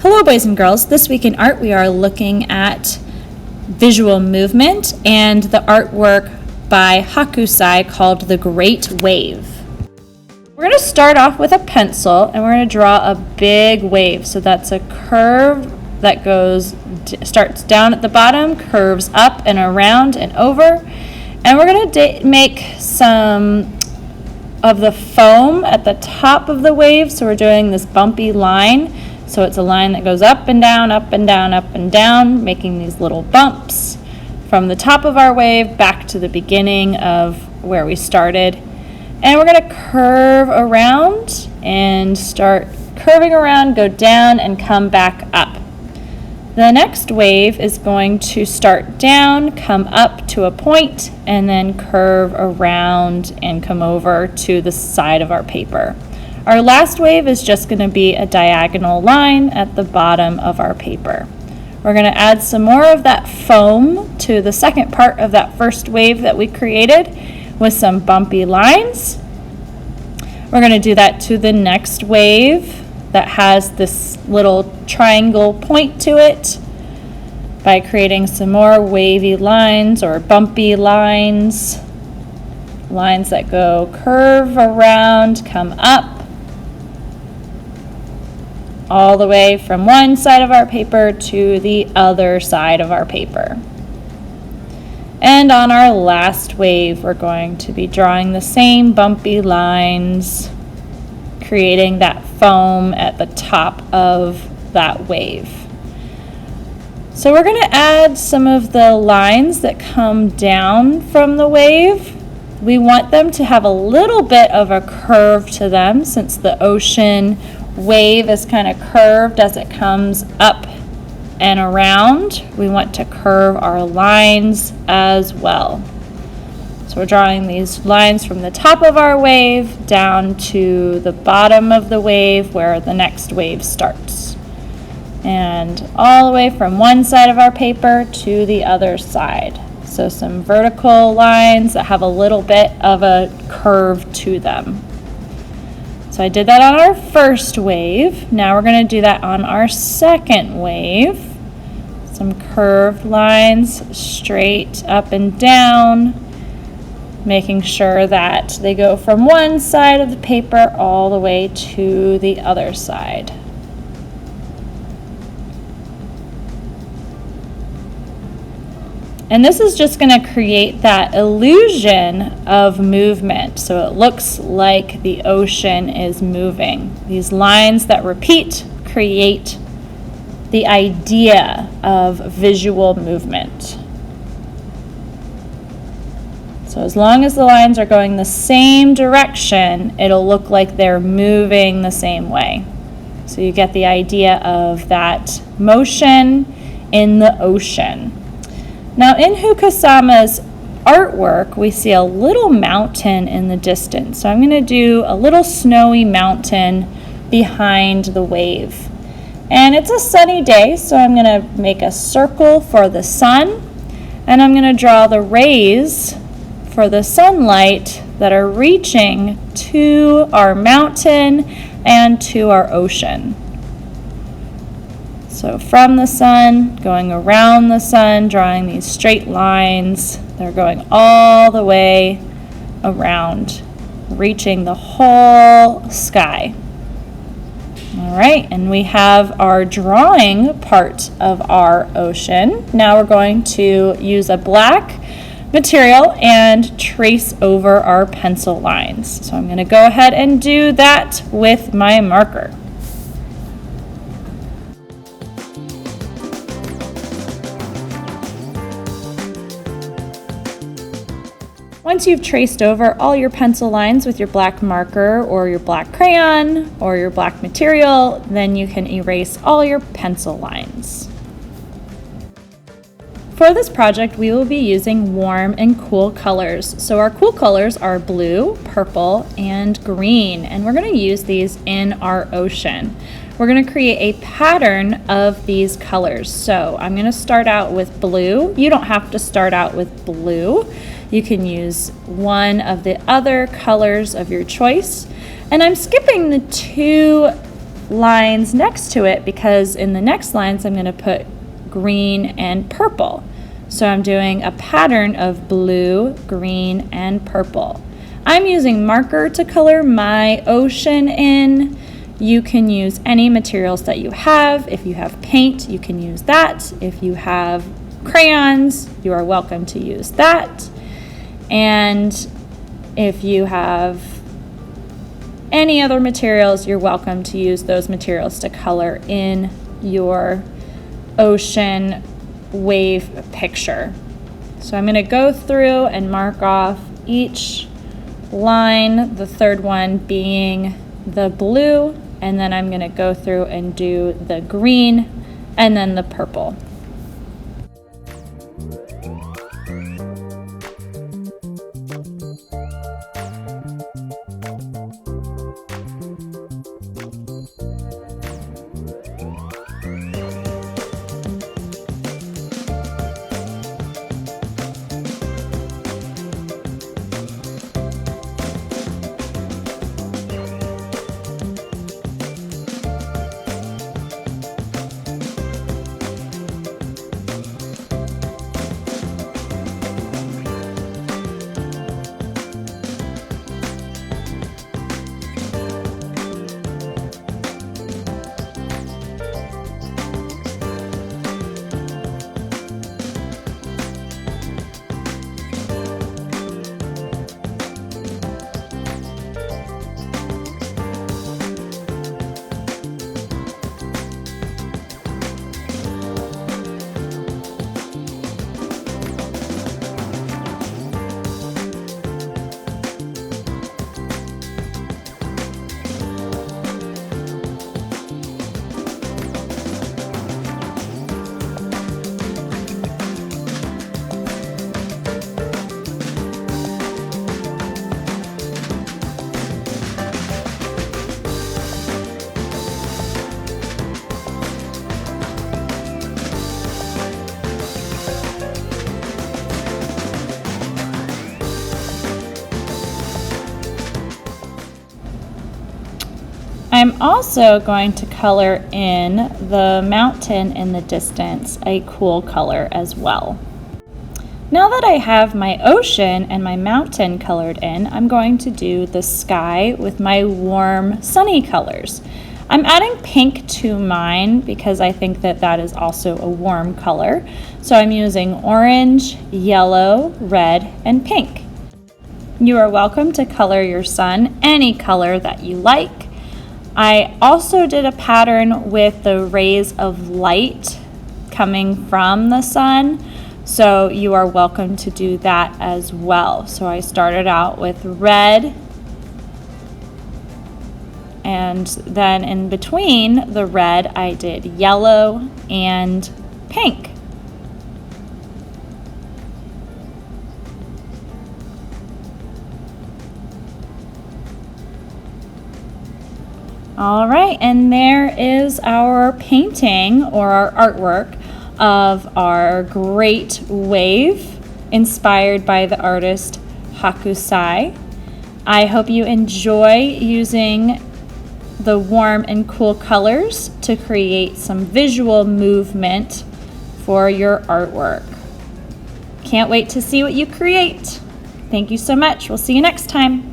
Hello boys and girls, this week in art we are looking at visual movement and the artwork by Hakusai called The Great Wave. We're going to start off with a pencil and we're going to draw a big wave. So that's a curve that starts down at the bottom, curves up and around and over. And we're going to make some of the foam at the top of the wave. So we're doing this bumpy line. So it's a line that goes up and down, up and down, up and down, making these little bumps from the top of our wave back to the beginning of where we started. And we're going to curve around and start curving around, go down, and come back up. The next wave is going to start down, come up to a point, and then curve around and come over to the side of our paper. Our last wave is just going to be a diagonal line at the bottom of our paper. We're going to add some more of that foam to the second part of that first wave that we created with some bumpy lines. We're going to do that to the next wave that has this little triangle point to it by creating some more wavy lines or bumpy lines. Lines that go curve around, come up, all the way from one side of our paper to the other side of our paper. And on our last wave, we're going to be drawing the same bumpy lines, creating that foam at the top of that wave. So we're going to add some of the lines that come down from the wave. We want them to have a little bit of a curve to them since the ocean wave is kind of curved as it comes up and around. We want to curve our lines as well. So we're drawing these lines from the top of our wave down to the bottom of the wave where the next wave starts. And all the way from one side of our paper to the other side. So some vertical lines that have a little bit of a curve to them. So I did that on our first wave. Now we're going to do that on our second wave. Some curved lines straight up and down, making sure that they go from one side of the paper all the way to the other side. And this is just going to create that illusion of movement. So it looks like the ocean is moving. These lines that repeat create the idea of visual movement. So as long as the lines are going the same direction, it'll look like they're moving the same way. So you get the idea of that motion in the ocean. Now in Hakusai's artwork, we see a little mountain in the distance. So I'm going to do a little snowy mountain behind the wave. And it's a sunny day, so I'm going to make a circle for the sun. And I'm going to draw the rays for the sunlight that are reaching to our mountain and to our ocean. So from the sun, going around the sun, drawing these straight lines. They're going all the way around, reaching the whole sky. All right, and we have our drawing part of our ocean. Now we're going to use a black material and trace over our pencil lines. So I'm going to go ahead and do that with my marker. Once you've traced over all your pencil lines with your black marker or your black crayon or your black material, then you can erase all your pencil lines. For this project, we will be using warm and cool colors. So our cool colors are blue, purple, and green, and we're going to use these in our ocean. We're going to create a pattern of these colors. So I'm going to start out with blue. You don't have to start out with blue. You can use one of the other colors of your choice. And I'm skipping the two lines next to it because in the next lines I'm going to put green and purple. So I'm doing a pattern of blue, green, and purple. I'm using marker to color my ocean in. You can use any materials that you have. If you have paint, you can use that. If you have crayons, you are welcome to use that. And if you have any other materials, you're welcome to use those materials to color in your ocean wave picture. So I'm going to go through and mark off each line, the third one being the blue, and then I'm going to go through and do the green and then the purple. I'm also going to color in the mountain in the distance a cool color as well. Now that I have my ocean and my mountain colored in, I'm going to do the sky with my warm sunny colors. I'm adding pink to mine because I think that that is also a warm color. So I'm using orange, yellow, red, and pink. You are welcome to color your sun any color that you like. I also did a pattern with the rays of light coming from the sun, so you are welcome to do that as well. So I started out with red, and then in between the red I did yellow and pink. All right, and there is our painting or our artwork of our great wave inspired by the artist Hakusai. I hope you enjoy using the warm and cool colors to create some visual movement for your artwork. Can't wait to see what you create. Thank you so much. We'll see you next time.